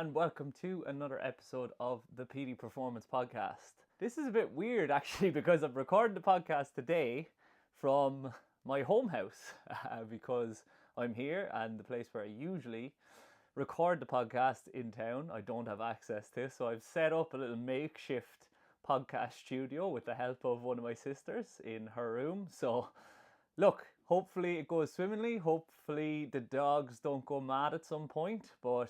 and welcome to another episode of the Petey Performance Podcast. This is a bit weird actually because I'm recording the podcast today from my home house because I'm here and the place where I usually record the podcast in town I don't have access to, so I've set up a little makeshift podcast studio with the help of one of my sisters in her room. So look, hopefully it goes swimmingly, hopefully the dogs don't go mad at some point, but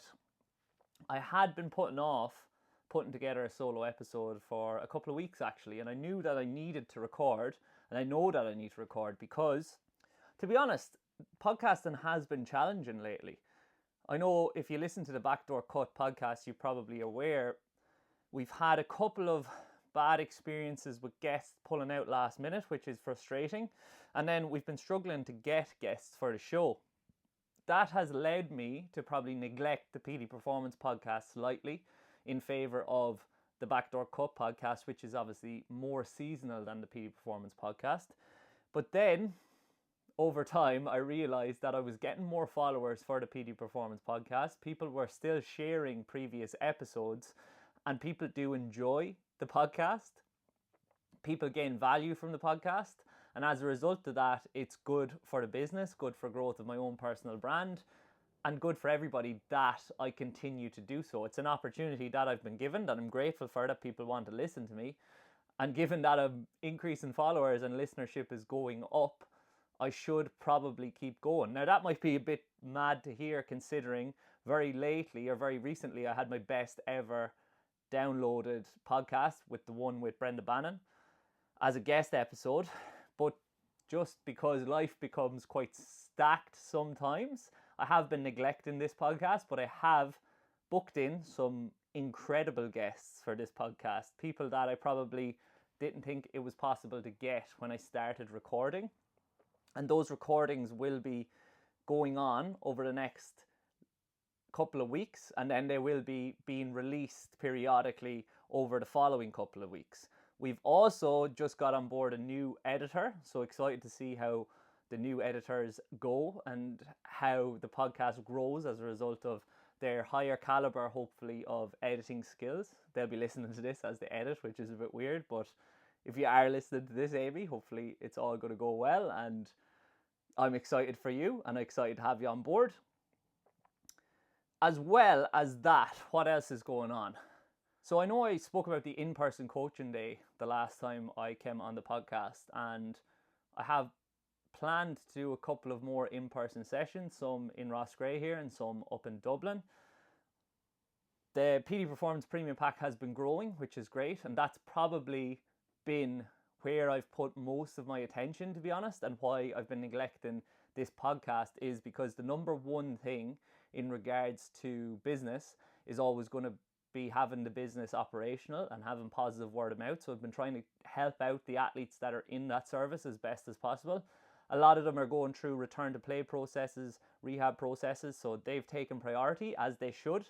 I had been putting together a solo episode for a couple of weeks actually, and I knew that I needed to record, and I know that I need to record because, to be honest, podcasting has been challenging lately. I know if you listen to the Backdoor Cut podcast, you're probably aware we've had a couple of bad experiences with guests pulling out last minute, which is frustrating. And then we've been struggling to get guests for the show. That has led me to probably neglect the PD Performance podcast slightly in favour of the Backdoor Cut podcast, which is obviously more seasonal than the PD Performance podcast. But then, over time, I realised that I was getting more followers for the PD Performance podcast. People were still sharing previous episodes, and people do enjoy the podcast. People gain value from the podcast, and as a result of that, it's good for the business, good for growth of my own personal brand, and good for everybody that I continue to do so. It's an opportunity that I've been given, that I'm grateful for, that people want to listen to me. And given that an increase in followers and listenership is going up, I should probably keep going. Now that might be a bit mad to hear, considering very recently I had my best ever downloaded podcast with the one with Brenda Bannon as a guest episode. But just because life becomes quite stacked sometimes, I have been neglecting this podcast, but I have booked in some incredible guests for this podcast. People that I probably didn't think it was possible to get when I started recording. And those recordings will be going on over the next couple of weeks, and then they will be being released periodically over the following couple of weeks. We've also just got on board a new editor, so excited to see how the new editors go and how the podcast grows as a result of their higher caliber, hopefully, of editing skills. They'll be listening to this as they edit, which is a bit weird, but if you are listening to this, Amy, hopefully it's all going to go well, and I'm excited for you and excited to have you on board. As well as that, what else is going on? So I know I spoke about the in-person coaching day the last time I came on the podcast, and I have planned to do a couple of more in-person sessions, some in Roscrea here and some up in Dublin. The PD Performance Premium Pack has been growing, which is great, and that's probably been where I've put most of my attention, to be honest, and why I've been neglecting this podcast is because the number one thing in regards to business is always going to be having the business operational and having positive word of mouth. So I've been trying to help out the athletes that are in that service as best as possible. A lot of them are going through return to play processes, rehab processes, so they've taken priority, as they should.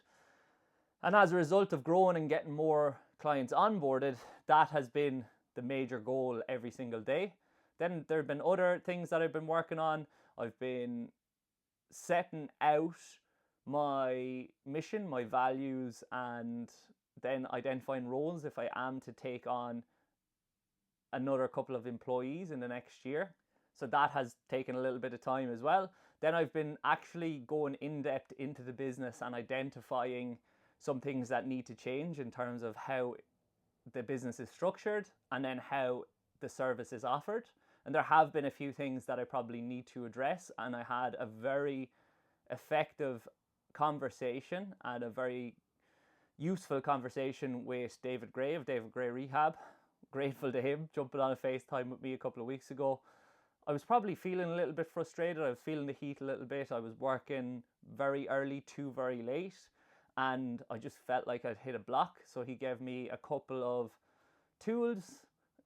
And as a result of growing and getting more clients onboarded, that has been the major goal every single day. Then there have been other things that I've been working on. I've been setting out my mission, my values, and then identifying roles if I am to take on another couple of employees in the next year. So that has taken a little bit of time as well. Then I've been actually going in depth into the business and identifying some things that need to change in terms of how the business is structured and then how the service is offered. And there have been a few things that I probably need to address, and I had a very effective conversation and a very useful conversation with David Gray of David Gray Rehab. Grateful to him jumping on a FaceTime with me a couple of weeks ago. I was probably feeling a little bit frustrated. I was feeling the heat a little bit. I was working very early to very late, and I just felt like I'd hit a block. So he gave me a couple of tools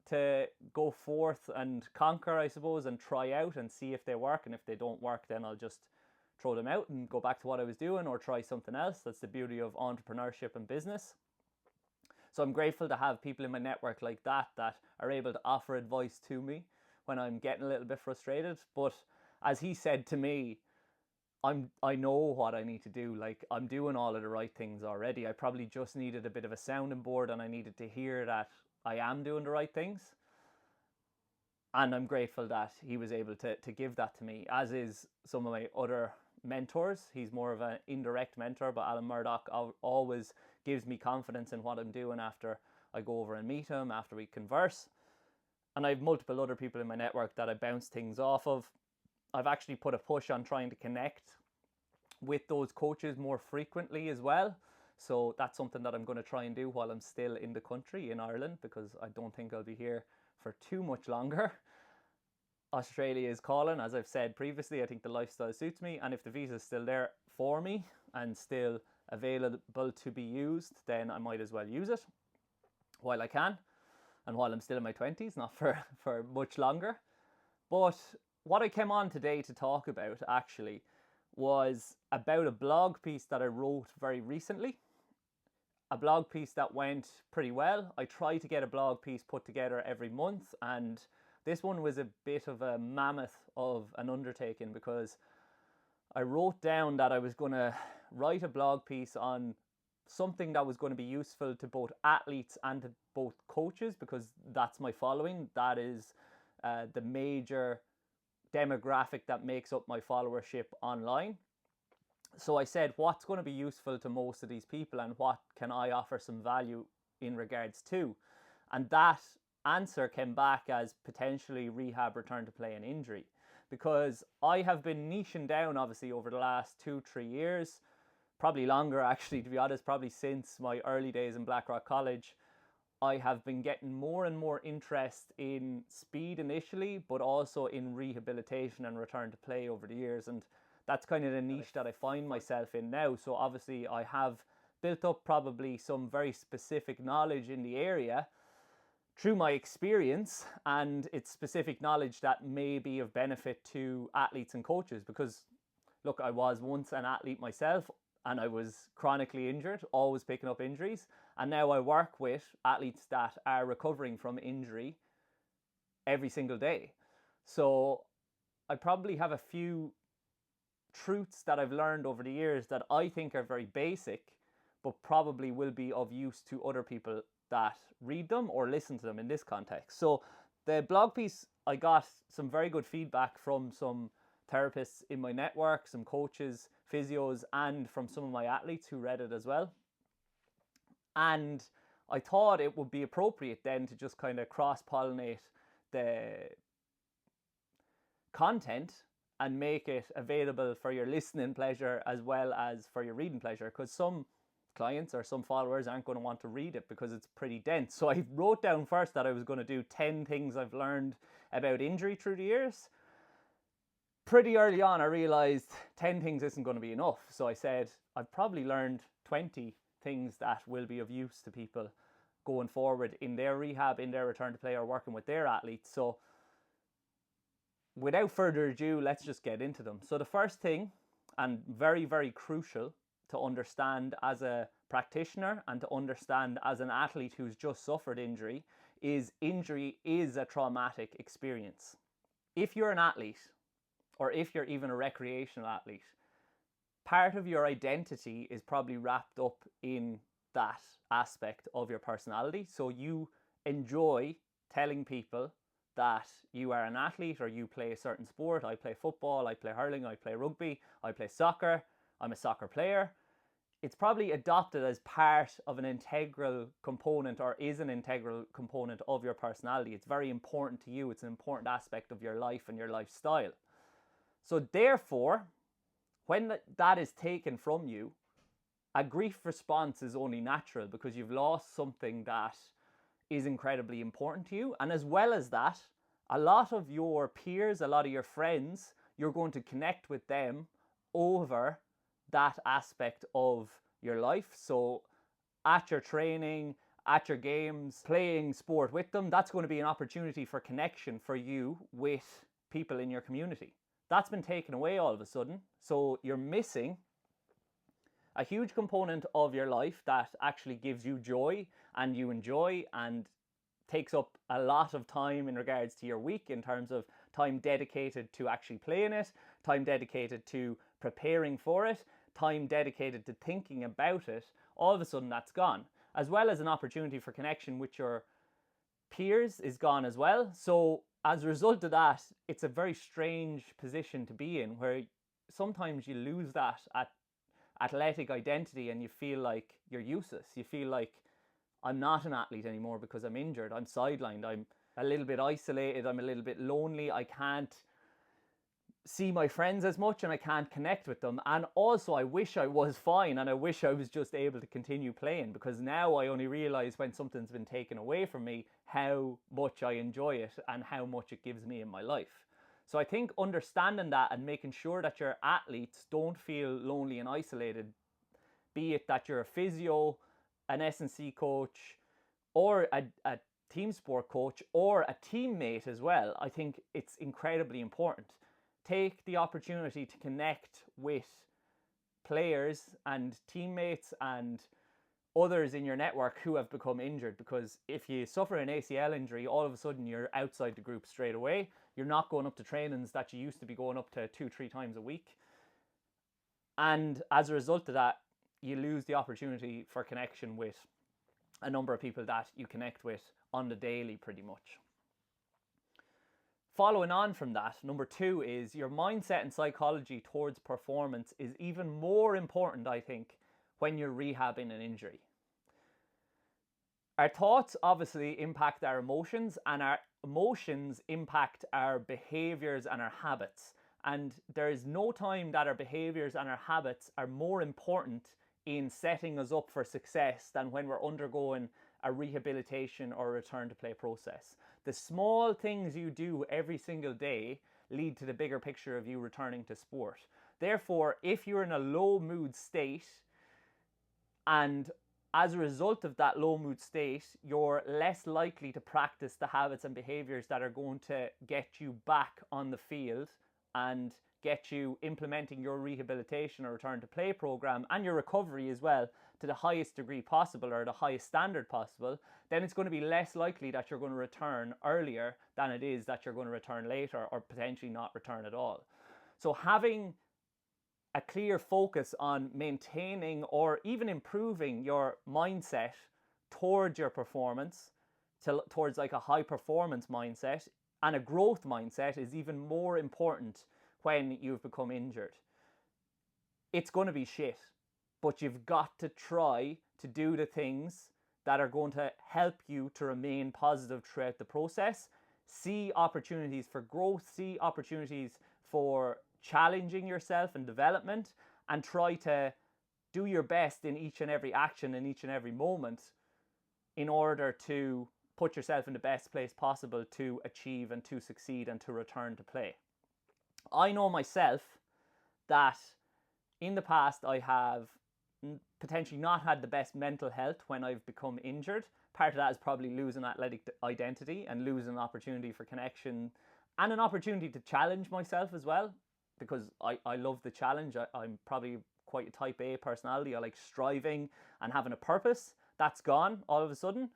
to go forth and conquer, I suppose, and try out and see if they work. And if they don't work, then I'll just throw them out and go back to what I was doing or try something else. That's the beauty of entrepreneurship and business. So I'm grateful to have people in my network like that are able to offer advice to me when I'm getting a little bit frustrated. But as he said to me, I know what I need to do. Like, I'm doing all of the right things already. I probably just needed a bit of a sounding board, and I needed to hear that I am doing the right things. And I'm grateful that he was able to give that to me, as is some of my other mentors. He's more of an indirect mentor, but Alan Murdoch always gives me confidence in what I'm doing after I go over and meet him, after we converse. And I have multiple other people in my network that I bounce things off of. I've actually put a push on trying to connect with those coaches more frequently as well. So that's something that I'm going to try and do while I'm still in the country, in Ireland, because I don't think I'll be here for too much longer. Australia is calling, as I've said previously. I think the lifestyle suits me, and if the visa is still there for me and still available to be used, then I might as well use it while I can, and while I'm still in my 20s, not for much longer. But what I came on today to talk about actually was about a blog piece that I wrote very recently. A blog piece that went pretty well. I try to get a blog piece put together every month, and this one was a bit of a mammoth of an undertaking, because I wrote down that I was going to write a blog piece on something that was going to be useful to both athletes and to both coaches, because that's my following. That is the major demographic that makes up my followership online. So I said, what's going to be useful to most of these people, and what can I offer some value in regards to? And that answer came back as potentially rehab, return to play, and injury. Because I have been niching down, obviously, over the last 2-3 years, probably longer actually, to be honest, probably since my early days in Blackrock College. I have been getting more and more interest in speed initially, but also in rehabilitation and return to play over the years. And that's kind of the niche that I find myself in now. So obviously I have built up probably some very specific knowledge in the area through my experience, and it's specific knowledge that may be of benefit to athletes and coaches. Because look, I was once an athlete myself, and I was chronically injured, always picking up injuries. And now I work with athletes that are recovering from injury every single day. So I probably have a few truths that I've learned over the years that I think are very basic, but probably will be of use to other people that read them or listen to them in this context. So the blog piece, I got some very good feedback from some therapists in my network, some coaches, physios, and from some of my athletes who read it as well. And I thought it would be appropriate then to just kind of cross-pollinate the content and make it available for your listening pleasure as well as for your reading pleasure, because some clients or some followers aren't going to want to read it because it's pretty dense. So I wrote down first that I was going to do 10 things I've learned about injury through the years. Pretty early on I realized 10 things isn't going to be enough, so I said I've probably learned 20 things that will be of use to people going forward in their rehab, in their return to play, or working with their athletes. So without further ado, let's just get into them. So the first thing, and very, very crucial to understand as a practitioner and to understand as an athlete who's just suffered injury, is injury is a traumatic experience. If you're an athlete, or if you're even a recreational athlete, part of your identity is probably wrapped up in that aspect of your personality. So you enjoy telling people that you are an athlete or you play a certain sport. I play football, I play hurling, I play rugby, I play soccer, I'm a soccer player. It's probably adopted as part of an integral component, or is an integral component of your personality. It's very important to you. It's an important aspect of your life and your lifestyle. So therefore, when that is taken from you, a grief response is only natural, because you've lost something that is incredibly important to you. And as well as that, a lot of your peers, a lot of your friends, you're going to connect with them over that aspect of your life. So at your training, at your games, playing sport with them, that's going to be an opportunity for connection for you with people in your community. That's been taken away all of a sudden. So you're missing a huge component of your life that actually gives you joy and you enjoy and takes up a lot of time in regards to your week, in terms of time dedicated to actually playing it, time dedicated to preparing for it, time dedicated to thinking about it. All of a sudden that's gone, as well as an opportunity for connection with your peers is gone as well. So as a result of that, it's a very strange position to be in, where sometimes you lose that athletic identity and you feel like you're useless. You feel like, I'm not an athlete anymore because I'm injured, I'm sidelined, I'm a little bit isolated, I'm a little bit lonely, I can't see my friends as much and I can't connect with them. And also I wish I was fine, and I wish I was just able to continue playing, because now I only realize when something's been taken away from me how much I enjoy it and how much it gives me in my life. So I think understanding that and making sure that your athletes don't feel lonely and isolated, be it that you're a physio, an S&C coach, or a team sport coach, or a teammate as well, I think it's incredibly important. Take the opportunity to connect with players and teammates and others in your network who have become injured, because if you suffer an ACL injury, all of a sudden you're outside the group straight away. You're not going up to trainings that you used to be going up to 2-3 times a week. And as a result of that, you lose the opportunity for connection with a number of people that you connect with on the daily pretty much. Following on from that, number 2 is your mindset and psychology towards performance is even more important, I think, when you're rehabbing an injury. Our thoughts obviously impact our emotions, and our emotions impact our behaviors and our habits. And there is no time that our behaviors and our habits are more important in setting us up for success than when we're undergoing a rehabilitation or a return to play process. The small things you do every single day lead to the bigger picture of you returning to sport. Therefore, if you're in a low mood state, and as a result of that low mood state, you're less likely to practice the habits and behaviors that are going to get you back on the field and get you implementing your rehabilitation or return to play program and your recovery as well to the highest degree possible, or the highest standard possible, then it's going to be less likely that you're going to return earlier than it is that you're going to return later or potentially not return at all. So having a clear focus on maintaining or even improving your mindset towards your performance, towards like a high performance mindset and a growth mindset, is even more important when you've become injured. It's going to be shit, but you've got to try to do the things that are going to help you to remain positive throughout the process. See opportunities for growth, see opportunities for challenging yourself and development, and try to do your best in each and every action, in each and every moment, in order to put yourself in the best place possible to achieve and to succeed and to return to play. I know myself that in the past I have potentially not had the best mental health when I've become injured. Part of that is probably losing athletic identity and losing an opportunity for connection and an opportunity to challenge myself as well, because I love the challenge. I'm probably quite a type A personality. I like striving and having a purpose. That's gone all of a sudden.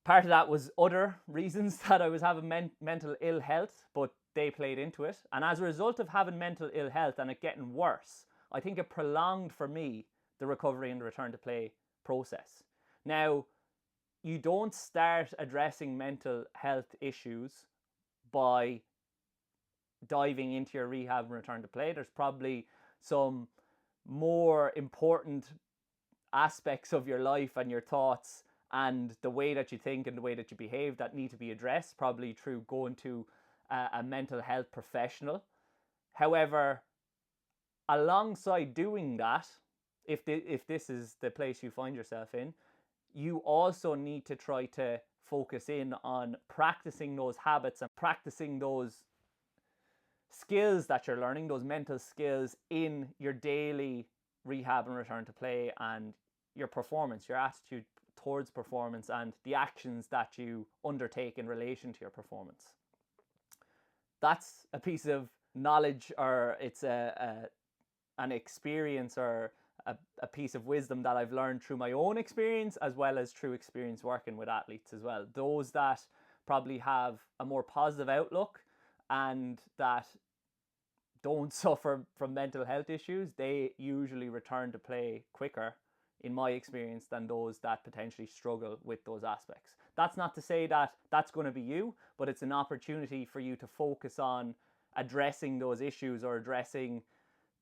Part of that was other reasons that I was having mental ill health, but they played into it. And as a result of having mental ill health and it getting worse, I think it prolonged for me the recovery and the return to play process. Now, you don't start addressing mental health issues by diving into your rehab and return to play. There's probably some more important aspects of your life and your thoughts and the way that you think and the way that you behave that need to be addressed, probably through going to a mental health professional. However, alongside doing that, if this is the place you find yourself in, you also need to try to focus in on practicing those habits and practicing those skills that you're learning, those mental skills, in your daily rehab and return to play, and your performance, your attitude towards performance, and the actions that you undertake in relation to your performance. That's a piece of knowledge, or it's an experience, or a piece of wisdom that I've learned through my own experience, as well as through experience working with athletes as well. Those that probably have a more positive outlook and that don't suffer from mental health issues, they usually return to play quicker, in my experience, than those that potentially struggle with those aspects. That's not to say that that's going to be you, but it's an opportunity for you to focus on addressing those issues or addressing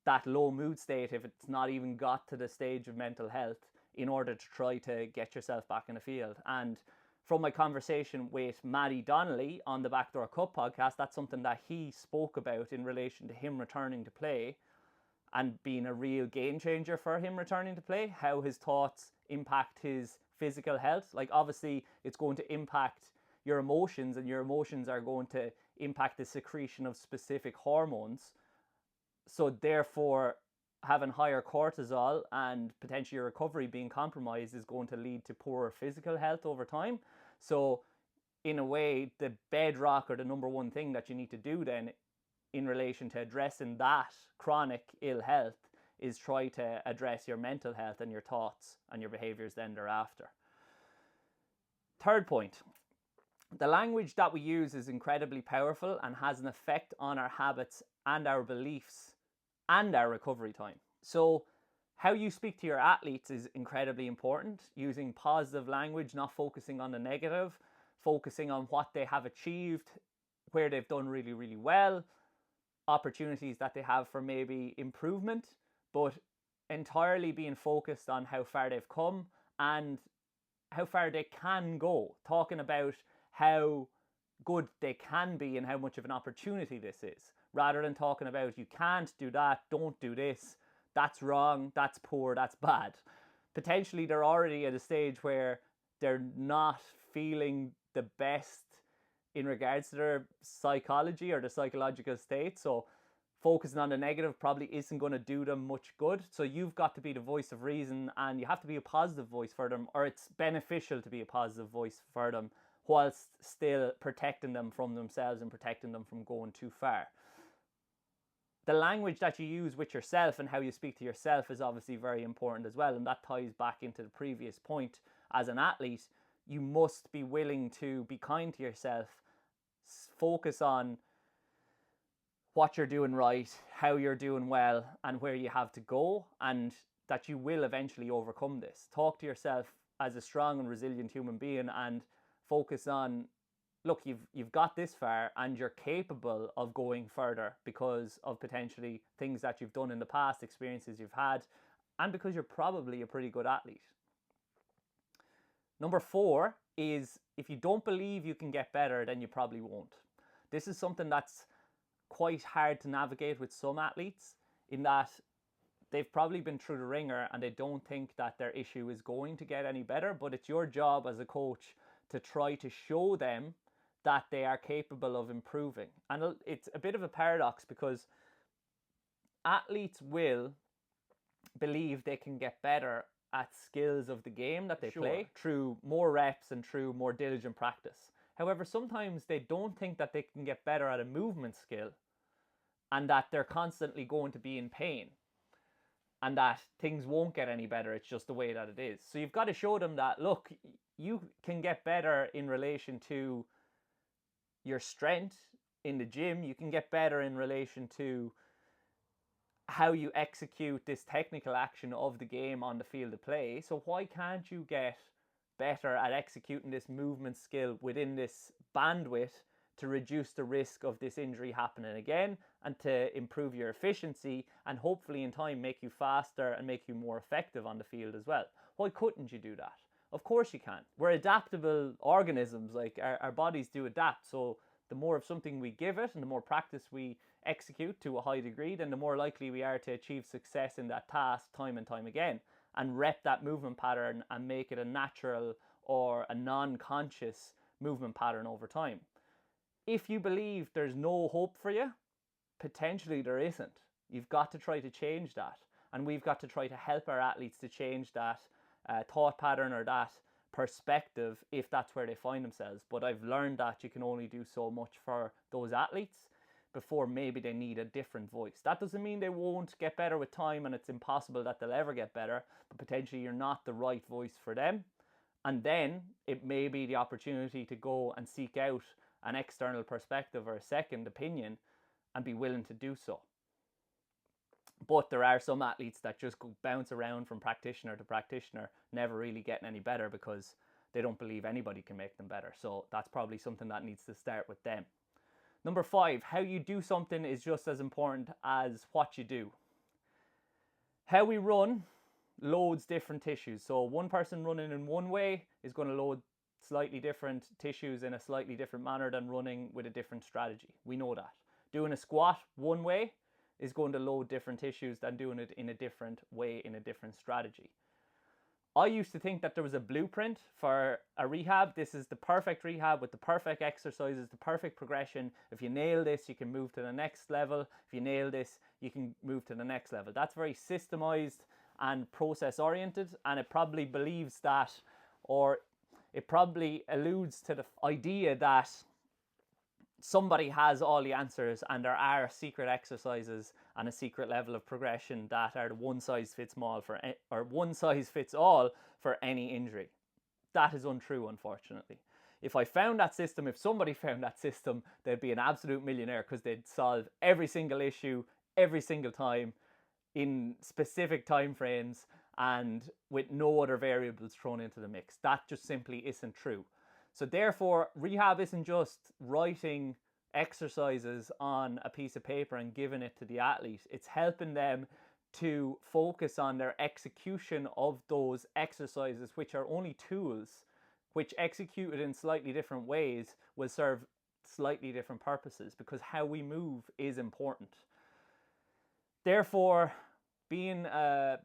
that low mood state if it's not even got to the stage of mental health, in order to try to get yourself back in the field. And from my conversation with Matty Donnelly on the Backdoor Cup podcast, that's something that he spoke about in relation to him returning to play and being a real game changer for him returning to play, how his thoughts impact his physical health. Like, obviously it's going to impact your emotions, and your emotions are going to impact the secretion of specific hormones. So therefore, having higher cortisol and potentially your recovery being compromised is going to lead to poorer physical health over time. So in a way, the bedrock, or the number one thing that you need to do then in relation to addressing that chronic ill health, is try to address your mental health and your thoughts and your behaviors then thereafter. Third point, the language that we use is incredibly powerful and has an effect on our habits and our beliefs and our recovery time. So how you speak to your athletes is incredibly important. Using positive language, not focusing on the negative, focusing on what they have achieved, where they've done really, really well, opportunities that they have for maybe improvement, but entirely being focused on how far they've come and how far they can go. Talking about how good they can be and how much of an opportunity this is, rather than talking about you can't do that, don't do this, that's wrong, that's poor, that's bad. Potentially they're already at a stage where they're not feeling the best in regards to their psychology or the psychological state. So focusing on the negative probably isn't going to do them much good. So you've got to be the voice of reason, and you have to be a positive voice for them, or it's beneficial to be a positive voice for them, whilst still protecting them from themselves and protecting them from going too far. The language that you use with yourself and how you speak to yourself is obviously very important as well, and that ties back into the previous point. As an athlete, you must be willing to be kind to yourself, focus on what you're doing right, how you're doing well, and where you have to go, and that you will eventually overcome this. Talk to yourself as a strong and resilient human being, and focus on, look, you've got this far and you're capable of going further because of potentially things that you've done in the past, experiences you've had, and because you're probably a pretty good athlete. Number 4 is, if you don't believe you can get better, then you probably won't. This is something that's quite hard to navigate with some athletes, in that they've probably been through the ringer and they don't think that their issue is going to get any better, but it's your job as a coach to try to show them that they are capable of improving. And it's a bit of a paradox, because athletes will believe they can get better at skills of the game that they play through more reps and through more diligent practice. However, sometimes they don't think that they can get better at a movement skill, and that they're constantly going to be in pain, and that things won't get any better. It's just the way that it is. So you've got to show them that, look, you can get better in relation to your strength in the gym. You can get better in relation to how you execute this technical action of the game on the field of play. So why can't you get better at executing this movement skill within this bandwidth to reduce the risk of this injury happening again, and to improve your efficiency, and hopefully in time make you faster and make you more effective on the field as well? Why couldn't you do that? Of course you can. We're adaptable organisms. Like, our bodies do adapt. So the more of something we give it and the more practice we execute to a high degree, then the more likely we are to achieve success in that task time and time again, and rep that movement pattern and make it a natural or a non-conscious movement pattern over time. If you believe there's no hope for you, potentially there isn't. You've got to try to change that. And we've got to try to help our athletes to change that thought pattern or that perspective if that's where they find themselves. But I've learned that you can only do so much for those athletes. before maybe they need a different voice. That doesn't mean they won't get better with time and it's impossible that they'll ever get better, but potentially you're not the right voice for them. And then it may be the opportunity to go and seek out an external perspective or a second opinion and be willing to do so. But there are some athletes that just go bounce around from practitioner to practitioner, never really getting any better because they don't believe anybody can make them better. So that's probably something that needs to start with them. Number 5, how you do something is just as important as what you do. How we run loads different tissues. So one person running in one way is going to load slightly different tissues in a slightly different manner than running with a different strategy. We know that. Doing a squat one way is going to load different tissues than doing it in a different way in a different strategy. I used to think that there was a blueprint for a rehab. This is the perfect rehab with the perfect exercises, the perfect progression. If you nail this, you can move to the next level. If you nail this, you can move to the next level. That's very systemized and process oriented, and it probably believes that, or it probably alludes to the idea that somebody has all the answers and there are secret exercises and a secret level of progression that are the one size fits all for any injury. That is untrue, unfortunately. If I found that system, if somebody found that system, they'd be an absolute millionaire because they'd solve every single issue every single time in specific time frames and with no other variables thrown into the mix. That just simply isn't true. So therefore, rehab isn't just writing exercises on a piece of paper and giving it to the athlete. It's helping them to focus on their execution of those exercises, which are only tools, which executed in slightly different ways will serve slightly different purposes, because how we move is important. Therefore, being a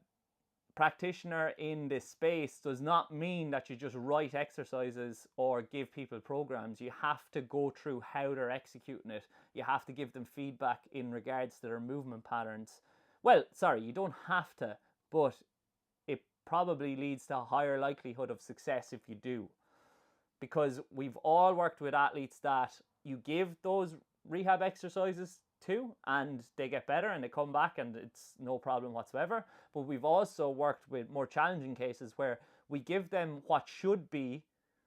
practitioner in this space does not mean that you just write exercises or give people programs. You have to go through how they're executing it. You have to give them feedback in regards to their movement patterns. Well, sorry, you don't have to, but it probably leads to a higher likelihood of success if you do. Because we've all worked with athletes that you give those rehab exercises to and they get better and they come back and it's no problem whatsoever. But we've also worked with more challenging cases where we give them what should be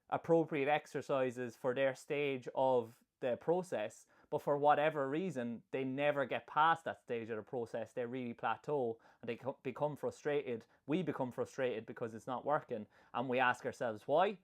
appropriate exercises for their stage of the process, but for whatever reason they never get past that stage of the process. They really plateau and they become frustrated. We become frustrated because it's not working, and we ask ourselves why.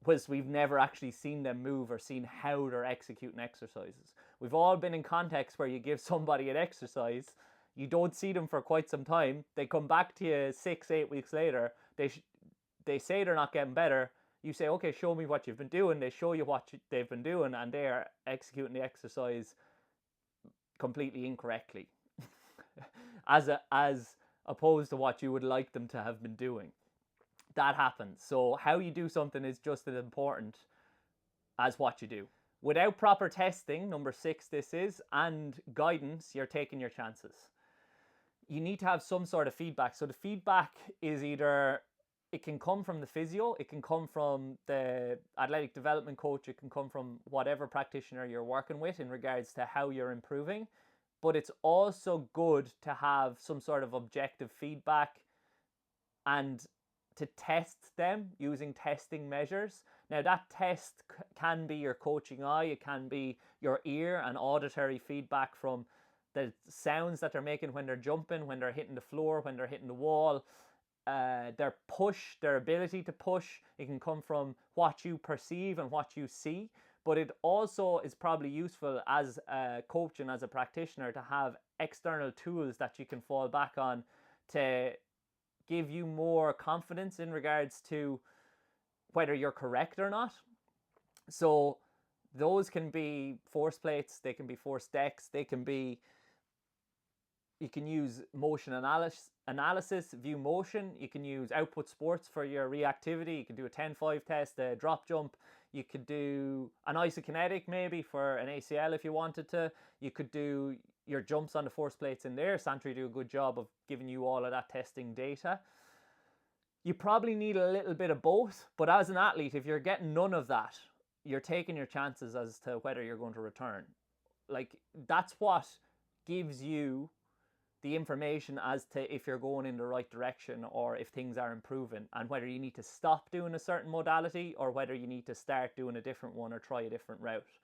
Because we've never actually seen them move or seen how they're executing exercises. We've all been in contexts where you give somebody an exercise, you don't see them for quite some time, they come back to you 6-8 weeks later, they say they're not getting better, you say, okay, show me what you've been doing, they show you what they've been doing, and they are executing the exercise completely incorrectly, as opposed to what you would like them to have been doing. That happens. So how you do something is just as important as what you do. Without proper testing, number 6 this is, and guidance, you're taking your chances. You need to have some sort of feedback. So the feedback is either, it can come from the physio, it can come from the athletic development coach, it can come from whatever practitioner you're working with in regards to how you're improving. But it's also good to have some sort of objective feedback and to test them using testing measures. Now that test can be your coaching eye, it can be your ear and auditory feedback from the sounds that they're making when they're jumping, when they're hitting the floor, when they're hitting the wall, their push, their ability to push. It can come from what you perceive and what you see, but it also is probably useful as a coach and as a practitioner to have external tools that you can fall back on to give you more confidence in regards to whether you're correct or not. So those can be force plates, they can be force decks, they can be, you can use motion analysis, view motion, you can use output sports for your reactivity, you can do a 10-5 test, a drop jump, you could do an isokinetic maybe for an ACL if you wanted to, you could do your jumps on the force plates in there. Santry do a good job of giving you all of that testing data. You probably need a little bit of both, but as an athlete, if you're getting none of that, you're taking your chances as to whether you're going to return. like, that's what gives you the information as to if you're going in the right direction or if things are improving, and whether you need to stop doing a certain modality or whether you need to start doing a different one or try a different route.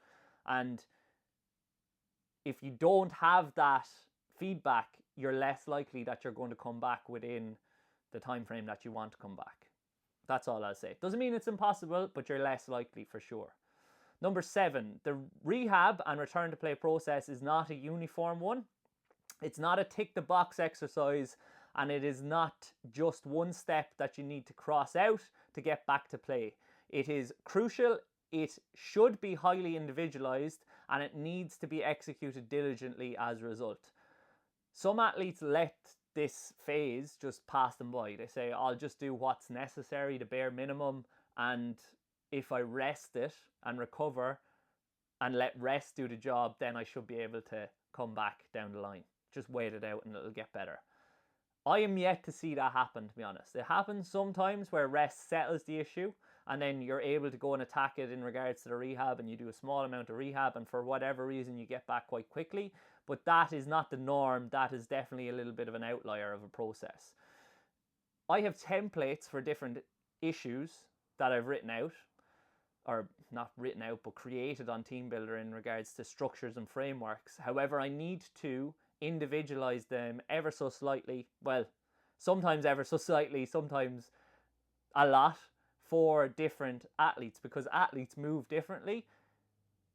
And if you don't have that feedback, you're less likely that you're going to come back within the time frame that you want to come back. That's all I'll say. Doesn't mean it's impossible, but you're less likely for sure. Number 7, the rehab and return to play process is not a uniform one. It's not a tick the box exercise, and it is not just one step that you need to cross out to get back to play. It is crucial, it should be highly individualized, and it needs to be executed diligently as a result. Some athletes let this phase just pass them by. They say, I'll just do what's necessary, the bare minimum, and if I rest it and recover and let rest do the job, then I should be able to come back down the line. Just wait it out and it'll get better. I am yet to see that happen, to be honest. It happens sometimes where rest settles the issue, and then you're able to go and attack it in regards to the rehab, and you do a small amount of rehab, and for whatever reason you get back quite quickly. But that is not the norm. That is definitely a little bit of an outlier of a process. I have templates for different issues that I've written out, or not written out, but created on TeamBuildr in regards to structures and frameworks. However, I need to individualize them ever so slightly. Well, sometimes ever so slightly, sometimes a lot, for different athletes, because athletes move differently.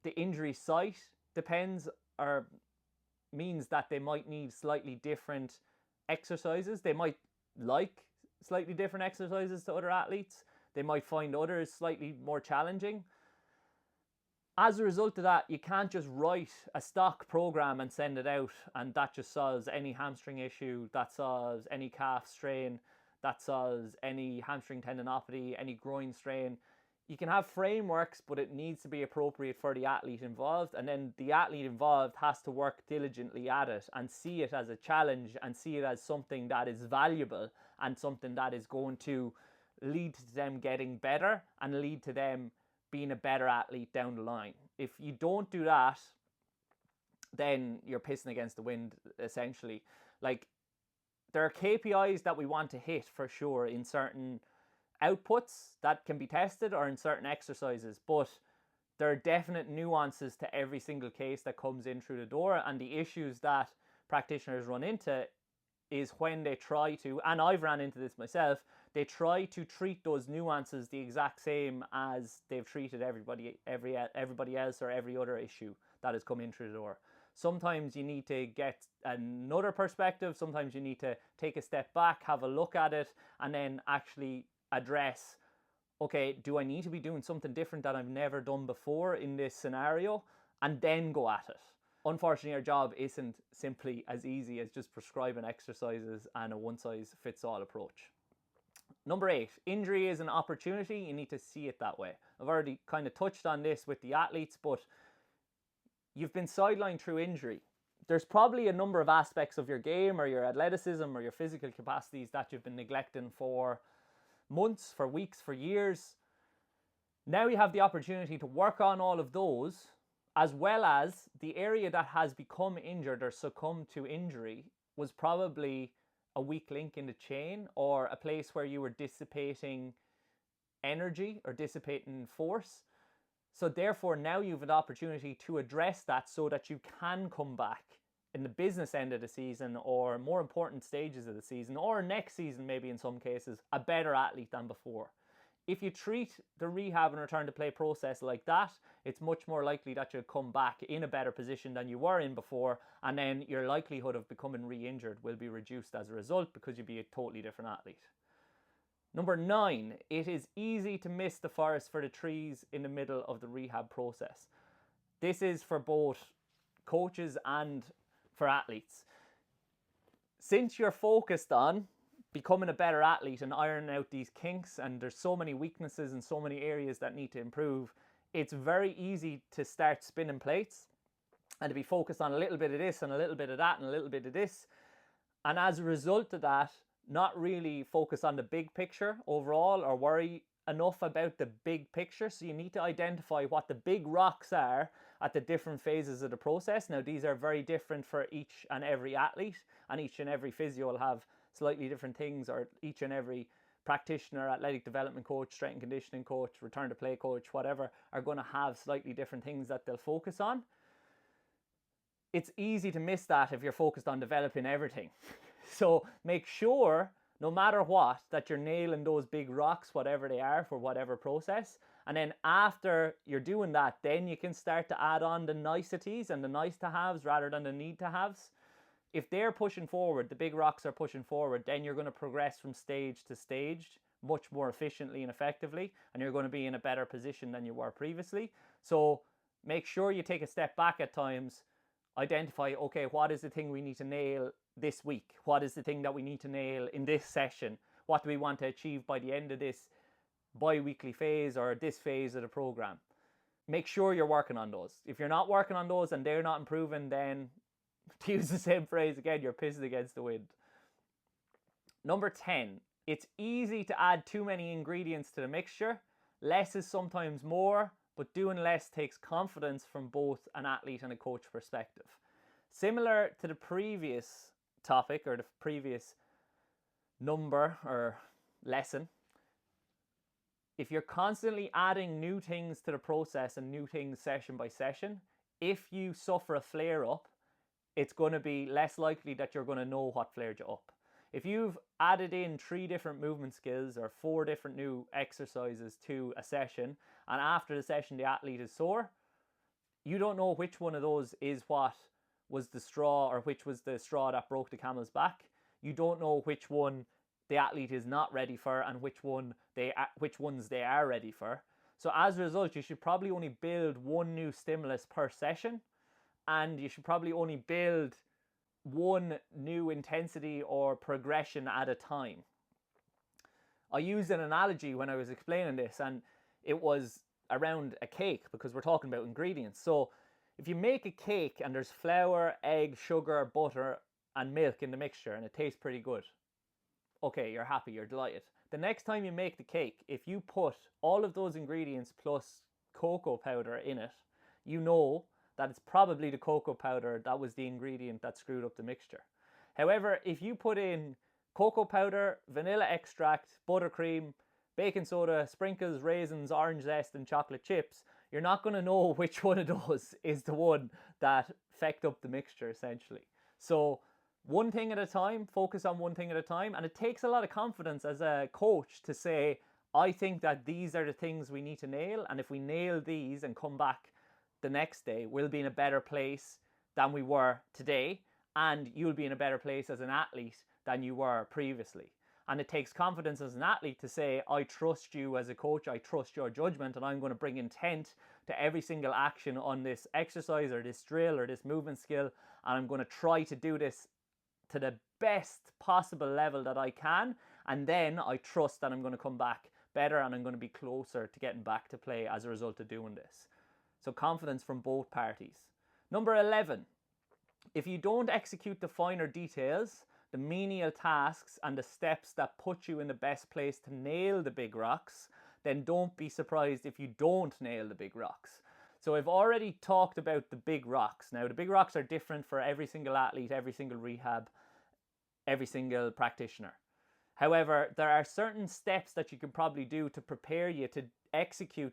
The injury site depends, or means that they might need slightly different exercises. They might like slightly different exercises to other athletes. They might find others slightly more challenging. As a result of that, you can't just write a stock program and send it out, and that just solves any hamstring issue, that solves any calf strain, that solves any hamstring tendinopathy, any groin strain. You can have frameworks, but it needs to be appropriate for the athlete involved, and then the athlete involved has to work diligently at it and see it as a challenge and see it as something that is valuable and something that is going to lead to them getting better and lead to them being a better athlete down the line. If you don't do that, then you're pissing against the wind, essentially. Like, there are KPIs that we want to hit for sure in certain outputs that can be tested or in certain exercises, but there are definite nuances to every single case that comes in through the door, and the issues that practitioners run into is when they try to, and I've ran into this myself, they try to treat those nuances the exact same as they've treated everybody else or every other issue that has come in through the door. Sometimes you need to get another perspective. Sometimes you need to take a step back, have a look at it, and then actually address, okay, do I need to be doing something different that I've never done before in this scenario? And then go at it. Unfortunately, our job isn't simply as easy as just prescribing exercises and a one-size-fits-all approach. Number 8, injury is an opportunity. You need to see it that way. I've already kind of touched on this with the athletes, but you've been sidelined through injury. There's probably a number of aspects of your game or your athleticism or your physical capacities that you've been neglecting for months, for weeks, for years. Now you have the opportunity to work on all of those, as well as the area that has become injured or succumbed to injury was probably a weak link in the chain, or a place where you were dissipating energy or dissipating force. So therefore now you have an opportunity to address that so that you can come back in the business end of the season, or more important stages of the season, or next season maybe in some cases, a better athlete than before. If you treat the rehab and return to play process like that, it's much more likely that you'll come back in a better position than you were in before, and then your likelihood of becoming re-injured will be reduced as a result, because you'll be a totally different athlete. Number 9, it is easy to miss the forest for the trees in the middle of the rehab process. This is for both coaches and for athletes. Since you're focused on becoming a better athlete and ironing out these kinks, and there's so many weaknesses and so many areas that need to improve, it's very easy to start spinning plates and to be focused on a little bit of this and a little bit of that and a little bit of this. And as a result of that, not really focus on the big picture overall, or worry enough about the big picture. So you need to identify what the big rocks are at the different phases of the process. Now, these are very different for each and every athlete, and each and every physio will have slightly different things, or each and every practitioner, athletic development coach, strength and conditioning coach, return to play coach, whatever, are going to have slightly different things that they'll focus on. It's easy to miss that if you're focused on developing everything. So make sure, no matter what, that you're nailing those big rocks, whatever they are, for whatever process. And then after you're doing that, then you can start to add on the niceties and the nice to haves rather than the need to haves. If they're pushing forward, the big rocks are pushing forward, then you're going to progress from stage to stage much more efficiently and effectively, and you're going to be in a better position than you were previously. So make sure you take a step back at times, identify, okay, what is the thing we need to nail this week? What is the thing that we need to nail in this session? What do we want to achieve by the end of this bi-weekly phase or this phase of the program? Make sure you're working on those. If you're not working on those and they're not improving, then to use the same phrase again, you're pissing against the wind. Number 10, it's easy to add too many ingredients to the mixture. Less is sometimes more, but doing less takes confidence from both an athlete and a coach perspective. Similar to the previous topic or the previous number or lesson, if you're constantly adding new things to the process and new things session by session, if you suffer a flare-up, it's going to be less likely that you're going to know what flared you up. If you've added in 3 different movement skills or 4 different new exercises to a session, and after the session the athlete is sore, you don't know which one of those is what was the straw, or which was the straw that broke the camel's back. You don't know which one the athlete is not ready for and which ones they are ready for. So as a result, you should probably only build 1 new stimulus per session, and you should probably only build 1 new intensity or progression at a time. I used an analogy when I was explaining this, and it was around a cake, because we're talking about ingredients. So if you make a cake and there's flour, egg, sugar, butter and milk in the mixture and it tastes pretty good, okay, you're happy, you're delighted. The next time you make the cake, if you put all of those ingredients plus cocoa powder in it, you know that it's probably the cocoa powder that was the ingredient that screwed up the mixture. However, if you put in cocoa powder, vanilla extract, buttercream, baking soda, sprinkles, raisins, orange zest and chocolate chips, you're not going to know which one of those is the one that fecked up the mixture, essentially. So one thing at a time, focus on one thing at a time, and it takes a lot of confidence as a coach to say, I think that these are the things we need to nail, and if we nail these and come back the next day, we'll be in a better place than we were today, and you'll be in a better place as an athlete than you were previously. And it takes confidence as an athlete to say, I trust you as a coach, I trust your judgment, and I'm going to bring intent to every single action on this exercise or this drill or this movement skill, and I'm going to try to do this to the best possible level that I can, and then I trust that I'm going to come back better and I'm going to be closer to getting back to play as a result of doing this. So confidence from both parties. Number 11, if you don't execute the finer details, the menial tasks and the steps that put you in the best place to nail the big rocks, then don't be surprised if you don't nail the big rocks. So I've already talked about the big rocks. Now the big rocks are different for every single athlete, every single rehab, every single practitioner. However, there are certain steps that you can probably do to prepare you to execute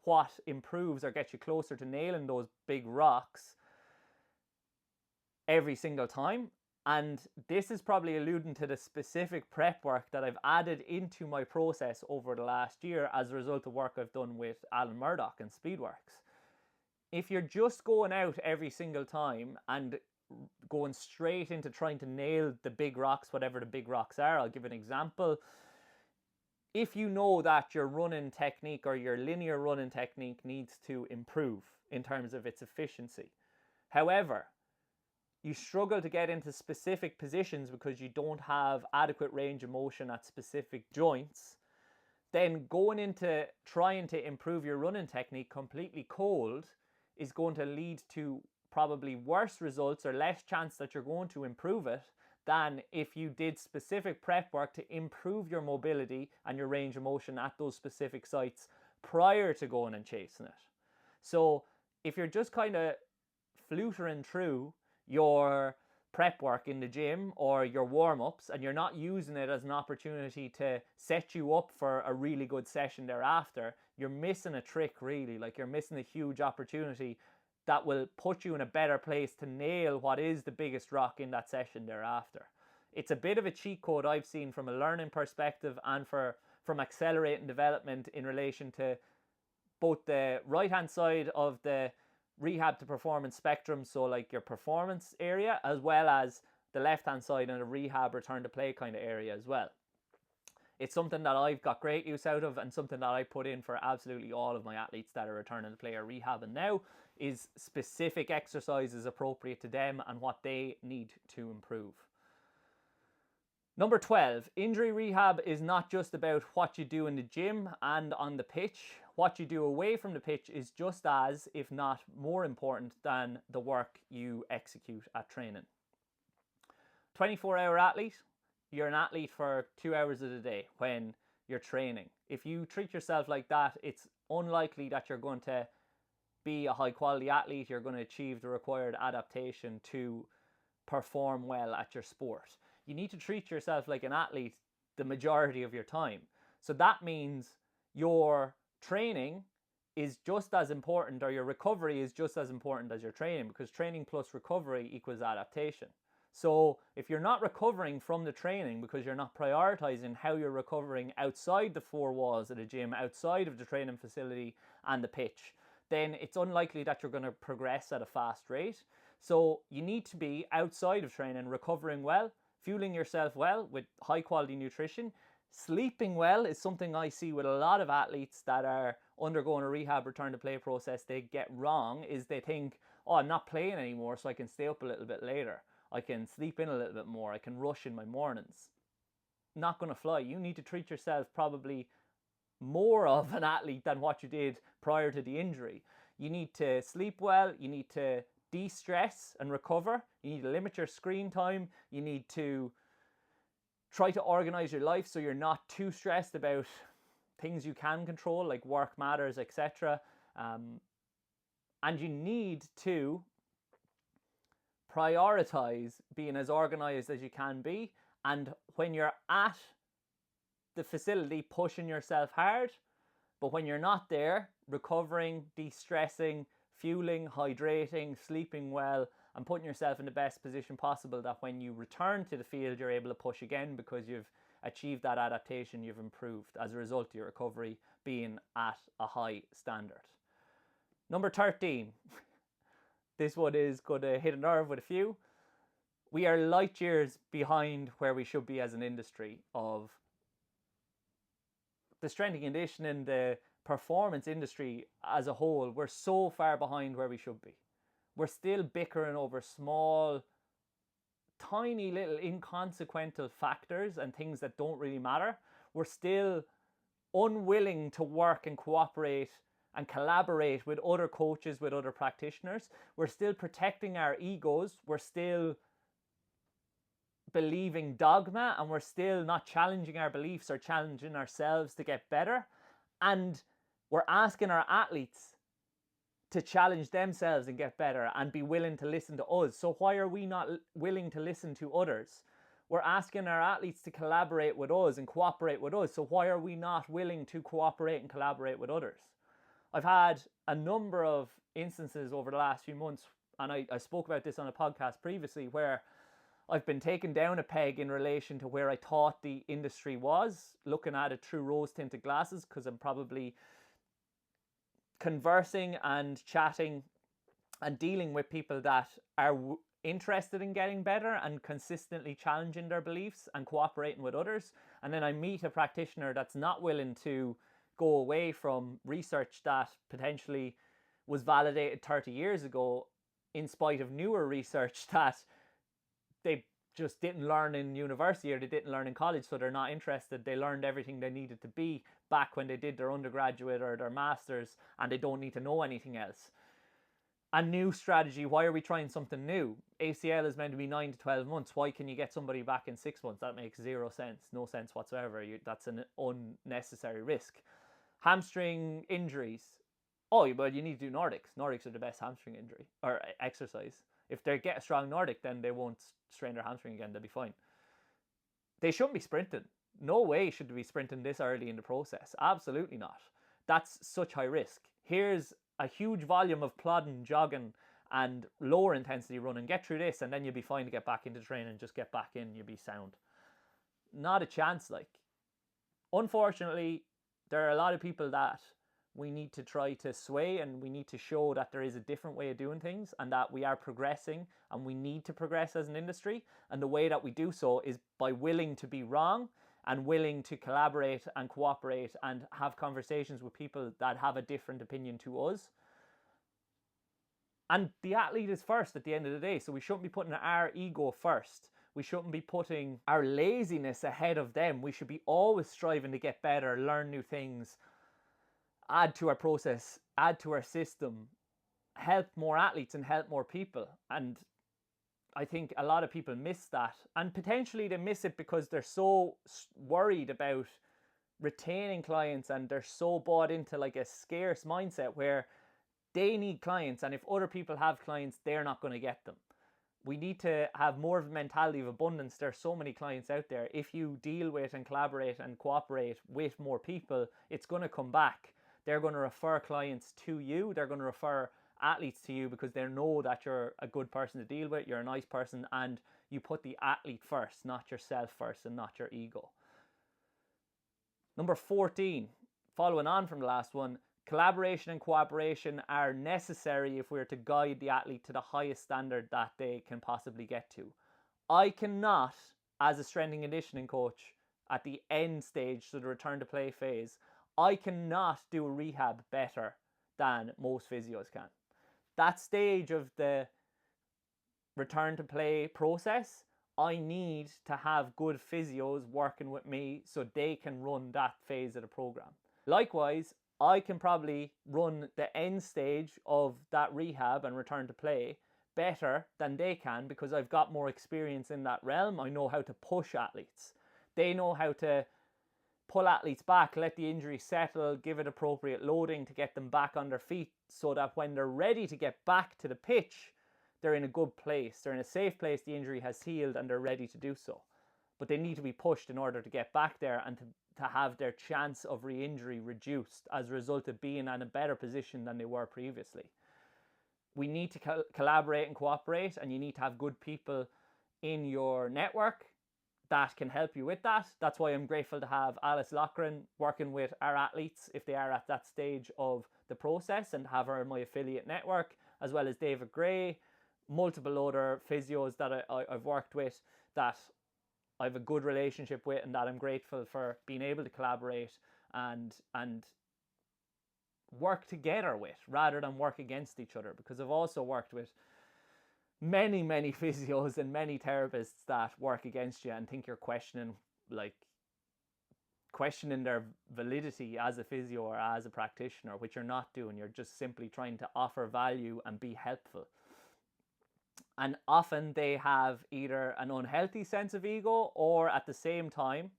what improves or gets you closer to nailing those big rocks every single time. And this is probably alluding to the specific prep work that I've added into my process over the last year as a result of work I've done with Alan Murdoch and Speedworks. If you're just going out every single time and going straight into trying to nail the big rocks, whatever the big rocks are, I'll give an example. If you know that your running technique or your linear running technique needs to improve in terms of its efficiency, however, you struggle to get into specific positions because you don't have adequate range of motion at specific joints, then going into trying to improve your running technique completely cold is going to lead to probably worse results or less chance that you're going to improve it than if you did specific prep work to improve your mobility and your range of motion at those specific sites prior to going and chasing it. So if you're just kind of flutering through your prep work in the gym or your warm-ups and you're not using it as an opportunity to set you up for a really good session thereafter, you're missing a trick really. Like, you're missing a huge opportunity that will put you in a better place to nail what is the biggest rock in that session thereafter. It's a bit of a cheat code I've seen from a learning perspective and from accelerating development in relation to both the right-hand side of the rehab to performance spectrum, so like your performance area, as well as the left-hand side and the rehab return to play kind of area as well. It's something that I've got great use out of, and something that I put in for absolutely all of my athletes that are returning to play or rehab, and now is specific exercises appropriate to them and what they need to improve. Number 12, injury rehab is not just about what you do in the gym and on the pitch. What you do away from the pitch is just as, if not more important than the work you execute at training. 24-hour athlete, you're an athlete for 2 hours of the day when you're training. If you treat yourself like that, it's unlikely that you're going to be a high quality athlete. You're going to achieve the required adaptation to perform well at your sport. You need to treat yourself like an athlete the majority of your time. So that means your training is just as important, or your recovery is just as important as your training, because training plus recovery equals adaptation. So if you're not recovering from the training because you're not prioritizing how you're recovering outside the four walls of the gym, outside of the training facility and the pitch, then it's unlikely that you're going to progress at a fast rate. So you need to be outside of training, recovering well, fueling yourself well with high quality nutrition. Sleeping well is something I see with a lot of athletes that are undergoing a rehab return to play process. They get wrong is they think, oh, I'm not playing anymore, so I can stay up a little bit later. I can sleep in a little bit more. I can rush in my mornings. Not going to fly. You need to treat yourself probably more of an athlete than what you did prior to the injury. You need to sleep well. You need to de-stress and recover. You need to limit your screen time. You need to try to organize your life so you're not too stressed about things you can control, like work matters, etc. And you need to prioritize being as organized as you can be. And when you're at the facility, pushing yourself hard, but when you're not there, recovering, de-stressing, fueling, hydrating, sleeping well, and putting yourself in the best position possible, that when you return to the field, you're able to push again because you've achieved that adaptation, you've improved as a result of your recovery being at a high standard. Number 13. This one is going to hit a nerve with a few. We are light years behind where we should be as an industry of the strength and conditioning, the performance industry as a whole. We're so far behind where we should be. We're still bickering over small, tiny little inconsequential factors and things that don't really matter. We're still unwilling to work and cooperate and collaborate with other coaches, with other practitioners. We're still protecting our egos. We're still believing dogma, and we're still not challenging our beliefs or challenging ourselves to get better. And we're asking our athletes to challenge themselves and get better and be willing to listen to us. So why are we not willing to listen to others? We're asking our athletes to collaborate with us and cooperate with us. So why are we not willing to cooperate and collaborate with others? I've had a number of instances over the last few months, and I spoke about this on a podcast previously, where I've been taken down a peg in relation to where I thought the industry was, looking at it through rose-tinted glasses, because I'm probably conversing and chatting and dealing with people that are interested in getting better and consistently challenging their beliefs and cooperating with others. And then I meet a practitioner that's not willing to go away from research that potentially was validated 30 years ago in spite of newer research that they just didn't learn in university or they didn't learn in college, so they're not interested. They learned everything they needed to be back when they did their undergraduate or their masters, and they don't need to know anything else. A new strategy. Why are we trying something new? ACL is meant to be 9 to 12 months. Why can you get somebody back in 6 months? That makes zero sense. No sense whatsoever. That's an unnecessary risk. Hamstring injuries. Oh, but you need to do Nordics. Nordics are the best hamstring injury or exercise. If they get a strong Nordic, then they won't strain their hamstring again. They'll be fine. They shouldn't be sprinting. No way should they be sprinting this early in the process. Absolutely not. That's such high risk. Here's a huge volume of plodding, jogging, and lower intensity running. Get through this, and then you'll be fine to get back into training. Just get back in, you'll be sound. Not a chance, like. Unfortunately, there are a lot of people that we need to try to sway, and we need to show that there is a different way of doing things, and that we are progressing, and we need to progress as an industry. And the way that we do so is by willing to be wrong, and willing to collaborate and cooperate and have conversations with people that have a different opinion to us. And the athlete is first at the end of the day, so we shouldn't be putting our ego first. We shouldn't be putting our laziness ahead of them. We should be always striving to get better, learn new things, add to our process, add to our system, help more athletes and help more people. And I think a lot of people miss that, and potentially they miss it because they're so worried about retaining clients, and they're so bought into like a scarce mindset where they need clients, and if other people have clients, they're not going to get them. We need to have more of a mentality of abundance. There's so many clients out there. If you deal with and collaborate and cooperate with more people, it's going to come back. They're going to refer clients to you. They're going to refer athletes to you because they know that you're a good person to deal with, you're a nice person, and you put the athlete first, not yourself first, and not your ego. Number 14, following on from the last one, collaboration and cooperation are necessary if we're to guide the athlete to the highest standard that they can possibly get to. I cannot, as a strength and conditioning coach at the end stage, so the return to play phase, I cannot do a rehab better than most physios can. That stage of the return to play process, I need to have good physios working with me so they can run that phase of the program. Likewise, I can probably run the end stage of that rehab and return to play better than they can because I've got more experience in that realm. I know how to push athletes. They know how to pull athletes back, let the injury settle, give it appropriate loading to get them back on their feet so that when they're ready to get back to the pitch, they're in a good place. They're in a safe place, the injury has healed, and they're ready to do so. But they need to be pushed in order to get back there and to have their chance of re-injury reduced as a result of being in a better position than they were previously. We need to collaborate and cooperate, and you need to have good people in your network that can help you with that. That's why I'm grateful to have Alice Loughran working with our athletes if they are at that stage of the process, and have her in my affiliate network, as well as David Gray, multiple other physios that I've worked with that I have a good relationship with, and that I'm grateful for being able to collaborate and work together with rather than work against each other, because I've also worked with many physios and many therapists that work against you and think you're questioning their validity as a physio or as a practitioner, which you're not doing. You're just simply trying to offer value and be helpful. And often they have either an unhealthy sense of ego, or at the same time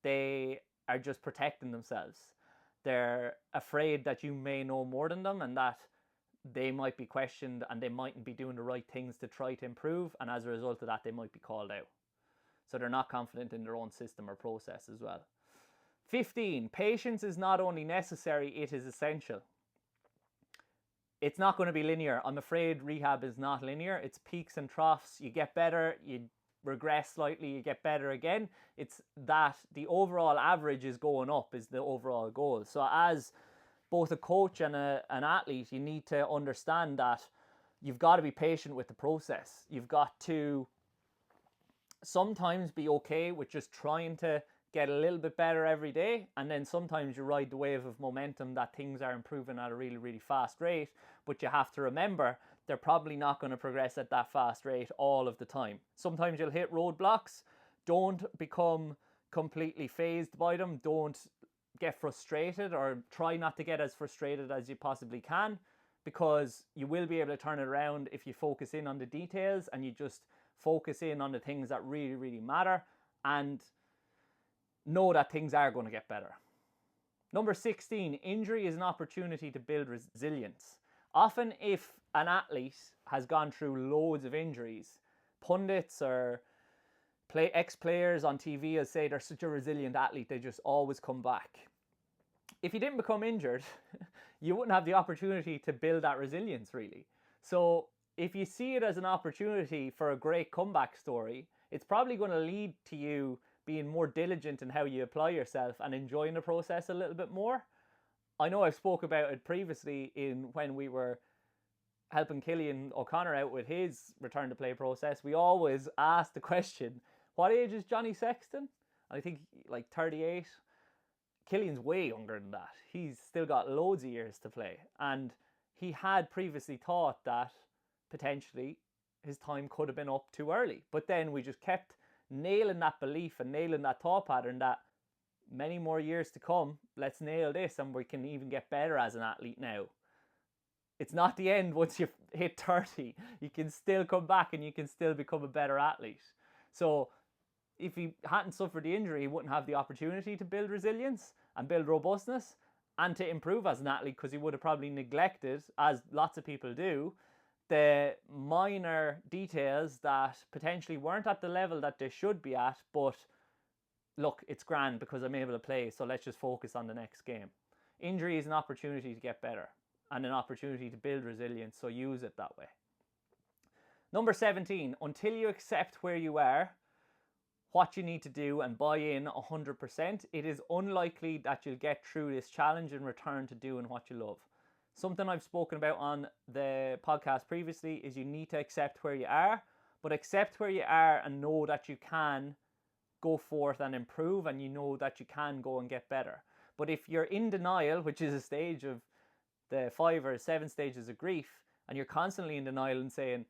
they are just protecting themselves. They're afraid that you may know more than them and that they might be questioned and they mightn't be doing the right things to try to improve, and as a result of that they might be called out. So they're not confident in their own system or process as well. 15, patience is not only necessary, it is essential. It's not going to be linear. I'm afraid rehab is not linear. It's peaks and troughs. You get better, you regress slightly, you get better again. It's that the overall average is going up is the overall goal. So as both a coach and an athlete, you need to understand that you've got to be patient with the process. You've got to sometimes be okay with just trying to get a little bit better every day, and then sometimes you ride the wave of momentum that things are improving at a really fast rate, but you have to remember they're probably not going to progress at that fast rate all of the time. Sometimes you'll hit roadblocks. Don't become completely phased by them. Don't get frustrated, or try not to get as frustrated as you possibly can, because you will be able to turn it around if you focus in on the details and you just focus in on the things that really, really matter and know that things are going to get better. Number 16, injury is an opportunity to build resilience. Often if an athlete has gone through loads of injuries, pundits or ex-players on TV will say they're such a resilient athlete, they just always come back. If you didn't become injured, you wouldn't have the opportunity to build that resilience, really. So if you see it as an opportunity for a great comeback story, it's probably going to lead to you being more diligent in how you apply yourself and enjoying the process a little bit more. I know I've spoke about it previously when we were helping Cillian O'Connor out with his return to play process. We always ask the question, what age is Johnny Sexton? I think like 38. Cillian's way younger than that. He's still got loads of years to play. And he had previously thought that potentially his time could have been up too early. But then we just kept nailing that belief and nailing that thought pattern that many more years to come, let's nail this and we can even get better as an athlete now. It's not the end once you hit 30. You can still come back and you can still become a better athlete. So if he hadn't suffered the injury, he wouldn't have the opportunity to build resilience and build robustness and to improve as an athlete, because he would have probably neglected, as lots of people do, the minor details that potentially weren't at the level that they should be at, but look, it's grand because I'm able to play, so let's just focus on the next game. Injury is an opportunity to get better and an opportunity to build resilience, so use it that way. Number 17, until you accept where you are, what you need to do and buy in 100%, it is unlikely that you'll get through this challenge and return to doing what you love. Something I've spoken about on the podcast previously is you need to accept where you are, but accept where you are and know that you can go forth and improve, and you know that you can go and get better. But if you're in denial, which is a stage of the 5 or 7 stages of grief, and you're constantly in denial and saying,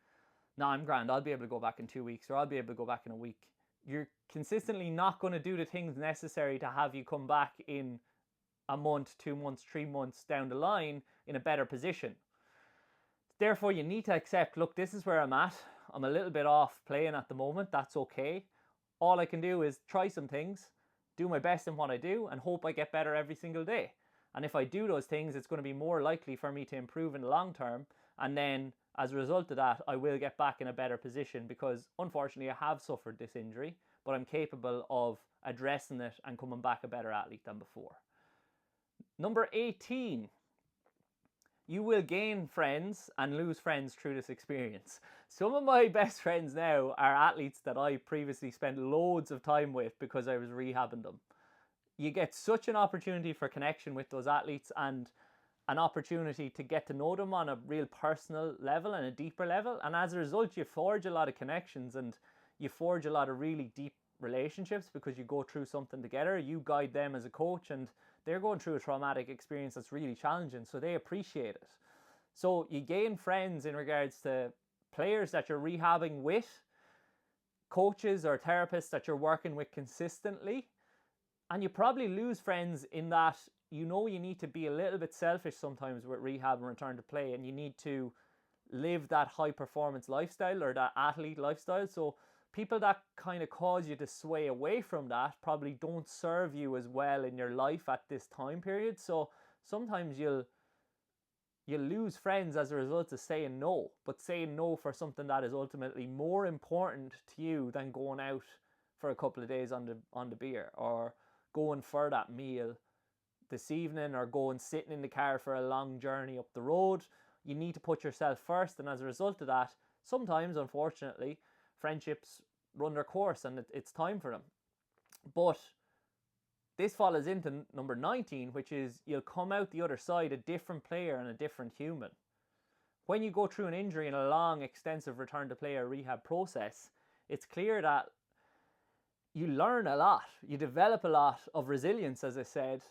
no, I'm grand, I'll be able to go back in 2 weeks, or I'll be able to go back in a week, you're consistently not going to do the things necessary to have you come back in a month, 2 months, 3 months down the line in a better position. Therefore, you need to accept, look, this is where I'm at. I'm a little bit off playing at the moment. That's okay. All I can do is try some things, do my best in what I do, and hope I get better every single day. And if I do those things, it's going to be more likely for me to improve in the long term. And then as a result of that, I will get back in a better position, because unfortunately I have suffered this injury, but I'm capable of addressing it and coming back a better athlete than before. Number 18, you will gain friends and lose friends through this experience. Some of my best friends now are athletes that I previously spent loads of time with because I was rehabbing them. You get such an opportunity for connection with those athletes and an opportunity to get to know them on a real personal level and a deeper level. And as a result, you forge a lot of connections and you forge a lot of really deep relationships because you go through something together. You guide them as a coach, and they're going through a traumatic experience that's really challenging, so they appreciate it. So you gain friends in regards to players that you're rehabbing with, coaches or therapists that you're working with consistently, and you probably lose friends in that you know you need to be a little bit selfish sometimes with rehab and return to play, and you need to live that high performance lifestyle or that athlete lifestyle. So people that kind of cause you to sway away from that probably don't serve you as well in your life at this time period. So sometimes you'll lose friends as a result of saying no, but saying no for something that is ultimately more important to you than going out for a couple of days on the beer, or going for that meal this evening, or going sitting in the car for a long journey up the road. You need to put yourself first, and as a result of that, sometimes, unfortunately, friendships run their course and it's time for them. But this follows into number 19, which is you'll come out the other side a different player and a different human. When you go through an injury in a long, extensive return to play or rehab process, it's clear that you learn a lot. You develop a lot of resilience, as I said,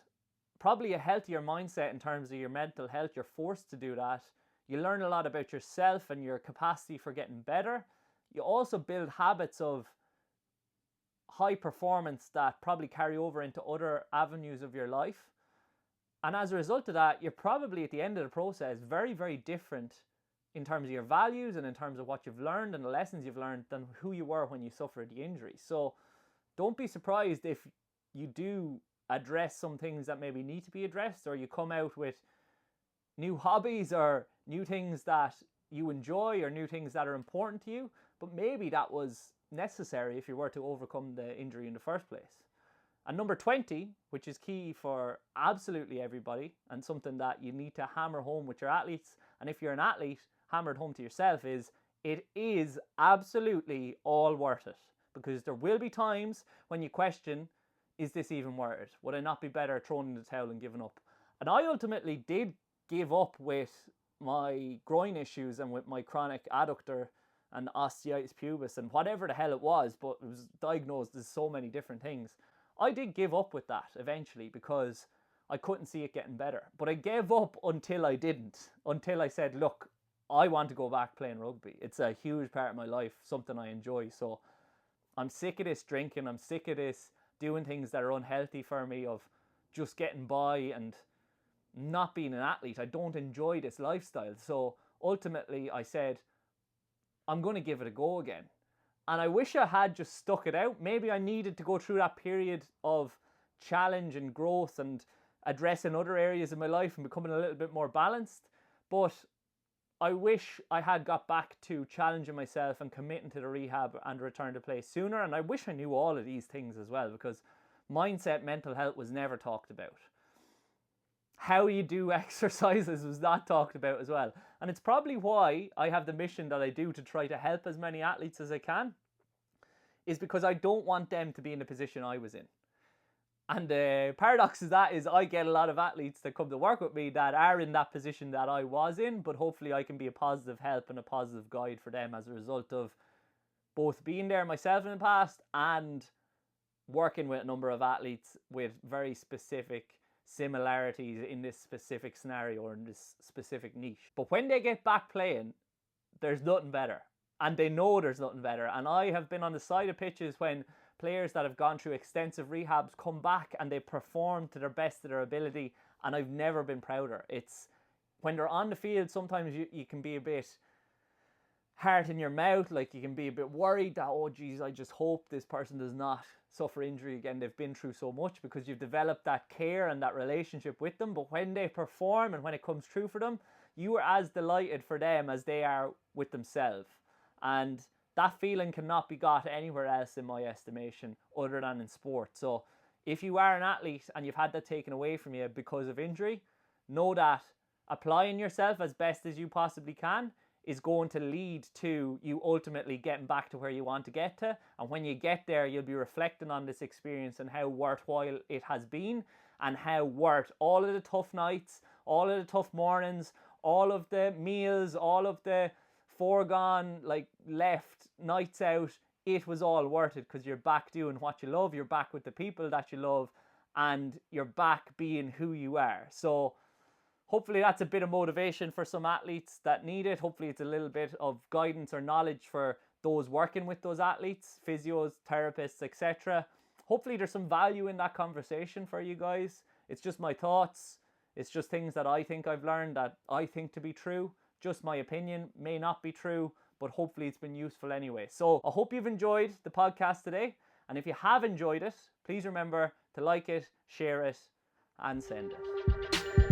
probably a healthier mindset in terms of your mental health. You're forced to do that. You learn a lot about yourself and your capacity for getting better. You also build habits of high performance that probably carry over into other avenues of your life. And as a result of that, you're probably at the end of the process very, very different in terms of your values and in terms of what you've learned and the lessons you've learned than who you were when you suffered the injury. So don't be surprised if you do address some things that maybe need to be addressed, or you come out with new hobbies or new things that you enjoy or new things that are important to you. But maybe that was necessary if you were to overcome the injury in the first place. And number 20, which is key for absolutely everybody and something that you need to hammer home with your athletes, and if you're an athlete, hammer it home to yourself, is it is absolutely all worth it. Because there will be times when you question, is this even worth it? Would I not be better throwing in the towel and giving up? And I ultimately did give up with my groin issues and with my chronic adductor and osteitis pubis and whatever the hell it was, but it was diagnosed as so many different things. I did give up with that eventually because I couldn't see it getting better. But I gave up until I didn't. Until I said, look, I want to go back playing rugby. It's a huge part of my life, something I enjoy. So I'm sick of this drinking. I'm sick of this doing things that are unhealthy for me, of just getting by and not being an athlete. I don't enjoy this lifestyle. So ultimately I said, I'm going to give it a go again. And I wish I had just stuck it out. Maybe I needed to go through that period of challenge and growth and addressing other areas of my life and becoming a little bit more balanced. But I wish I had got back to challenging myself and committing to the rehab and return to play sooner. And I wish I knew all of these things as well, because mindset, mental health was never talked about. How you do exercises was not talked about as well. And it's probably why I have the mission that I do, to try to help as many athletes as I can, is because I don't want them to be in the position I was in. And the paradox of that is I get a lot of athletes that come to work with me that are in that position that I was in, but hopefully I can be a positive help and a positive guide for them as a result of both being there myself in the past and working with a number of athletes with very specific similarities in this specific scenario or in this specific niche. But when they get back playing, there's nothing better. And they know there's nothing better. And I have been on the side of pitches when players that have gone through extensive rehabs come back and they perform to their best of their ability, and I've never been prouder. It's when they're on the field, sometimes you can be a bit heart in your mouth, like you can be a bit worried that, oh geez, I just hope this person does not suffer injury again. They've been through so much, because you've developed that care and that relationship with them. But when they perform and when it comes true for them, you are as delighted for them as they are with themselves. And that feeling cannot be got anywhere else in my estimation other than in sport. So if you are an athlete and you've had that taken away from you because of injury, know that applying yourself as best as you possibly can is going to lead to you ultimately getting back to where you want to get to. And when you get there, you'll be reflecting on this experience and how worthwhile it has been, and how worth all of the tough nights, all of the tough mornings, all of the meals, all of the foregone, left nights out. It was all worth it, because you're back doing what you love, you're back with the people that you love, and you're back being who you are. So hopefully that's a bit of motivation for some athletes that need it. Hopefully it's a little bit of guidance or knowledge for those working with those athletes, physios, therapists, etc. Hopefully there's some value in that conversation for you guys. It's just my thoughts. It's just things that I think I've learned that I think to be true. Just my opinion, may not be true, but hopefully it's been useful anyway. So I hope you've enjoyed the podcast today. And if you have enjoyed it, please remember to like it, share it, and send it.